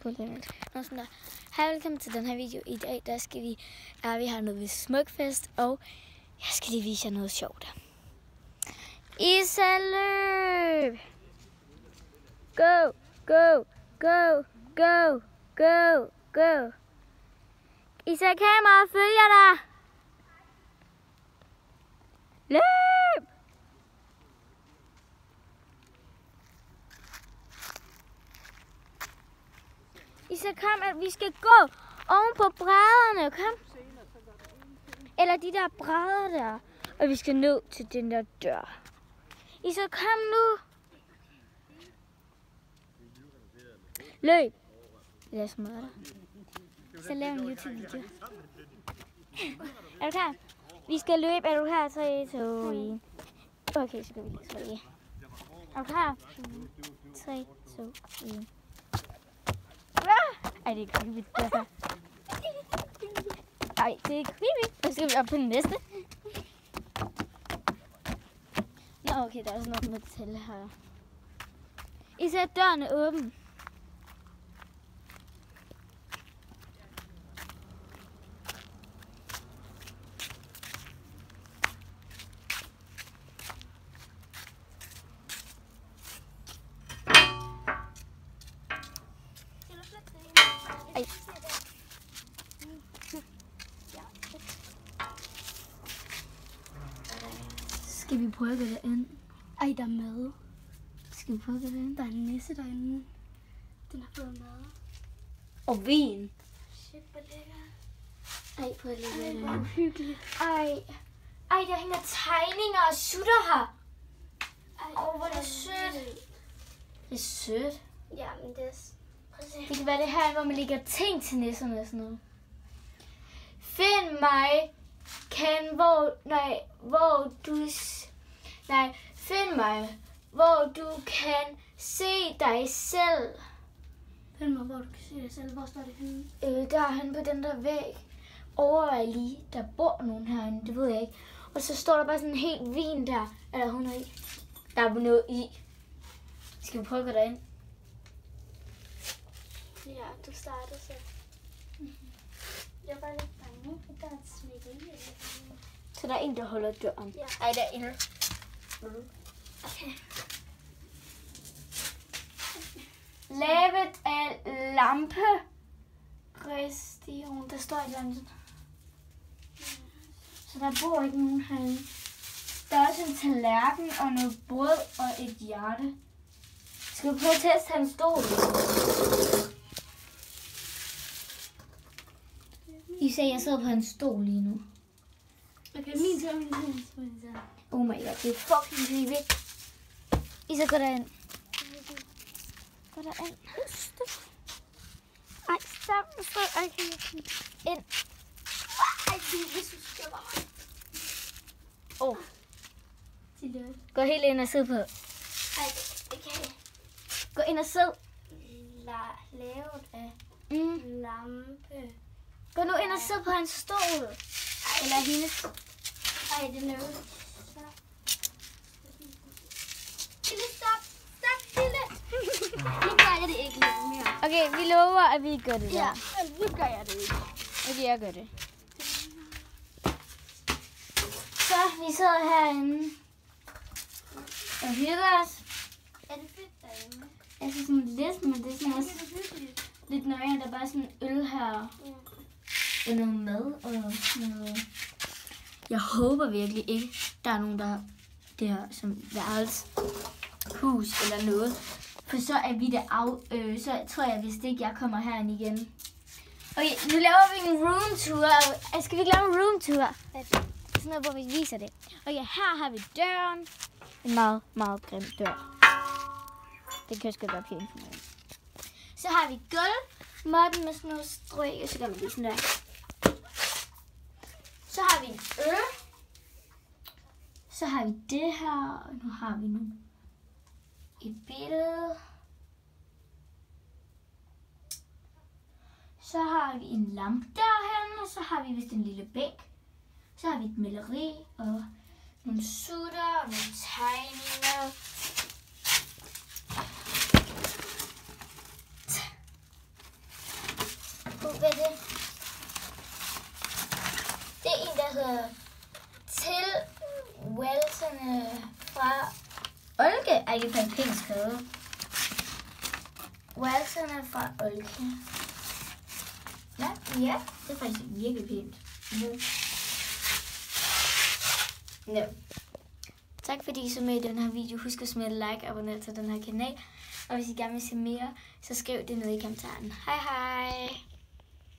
Nå, sådan der. Hej, velkommen til den her video. I dag, der skal vi har noget ved Smukfest, og jeg skal lige vise jer noget sjovt. Isa, løb! Go, go, go, go, go, go. Isa, kameraet følger dig. Løb! Isa, kom, at vi skal gå oven på brædderne, kom. Eller de der brædder der. Og vi skal ned til den der dør. Isa, kom nu. Løb. Lad os møde dig. Så lav en YouTube-video. Er du klar? Vi skal løbe. Er du klar? 3, 2, 1. Okay, så går vi lige. Så lige. Er du klar? 3, 2, 1. Ej, det er creepy. Ej, det er creepy. Så skal vi op på den næste. Nå, okay, der er også noget metal her. Især døren er åben. Ej. Skal vi prøve at gå derind? Ej, der er mad. Skal vi prøve at gå derind? Der er en nisse derinde. Den har fået mad. Og vin. Shit, hvor lækker. Ej, prøv at lægge Ej, det hvor ind. uhyggeligt. Ej, der hænger tegninger og sutter her. Åh, hvor er det sødt. Det er sødt. Ja, men det er... Det kan være det her, hvor man lægger ting til nisserne og sådan noget. Find mig, find mig, hvor du kan se dig selv. Find mig, hvor du kan se dig selv. Hvor står det henne? Der er han på den der væg. Overvej lige, der bor nogen herinde, det ved jeg ikke. Og så står der bare sådan en helt vin der. Eller hun er i. Der er noget i. Skal vi prøve at gå derind? Ja, du starter så. Jeg er bare lidt bange, for der er et smækkeri. Så der er en, der holder døren. Ja. Ej, der er en. Okay. Lavet af lampe. Restion. Der står et eller andet. Så der bor ikke nogen herinde. Der er også en tallerken og noget brød og et hjerte. Skal vi prøve at teste hans stol? Isa, jeg sidder på hans stol lige nu. Okay, min tur. Oh my god, det er fucking creepy. Isa, gå derind. Gå derind. Ej, stop. Ej, ind. Ej, hvis du skal bare. Åh. Gå helt ind og sid på. Ej, okay. Gå ind og sid. Lavet af lampe. Gå nu ind og sid på hans stol. Eller hendes. Ej, det er noget. Lille, stop. Stop, Lille. Nu gør jeg det ikke lidt mere. Okay, vi lover, at vi gør det der. Ja, nu gør jeg det ikke. Okay, jeg gør det. Så, vi sidder herinde og hygger os. Er det fedt derinde? Altså sådan lidt, men det er sådan også Det er hyggeligt. lidt nøjere. Der er bare sådan øl her. Ja. Og noget mad og noget. Jeg håber virkelig ikke, der er nogen, der har det her som værelshus eller noget. For så er vi så tror jeg vist ikke, jeg kommer herind igen. Okay, nu laver vi en roomtour. Skal vi ikke lave en roomtour? Sådan noget, hvor vi viser det. Okay, her har vi døren. En meget, meget grim dør. Det kan sgu være pænt for mig. Så har vi gulvmåtten med sådan noget strøg, og så gør vi lige sådan der. Så har vi en øl. Så har vi det her, og nu har vi nu et billede. Så har vi en lampe derhen, og så har vi vist en lille bænk. Så har vi et maleri og nogle sutter og nogle tegninger. Hvad er det? Det er en, der hedder Til Walserne fra Olke. Ej, det er faktisk pænt skrevet. Walserne fra Olke. Ja, det er faktisk virkelig pænt. No. Tak fordi I så med i den her video. Husk at smide like og abonnere til den her kanal. Og hvis I gerne vil se mere, så skriv det ned i kommentaren. Hej hej!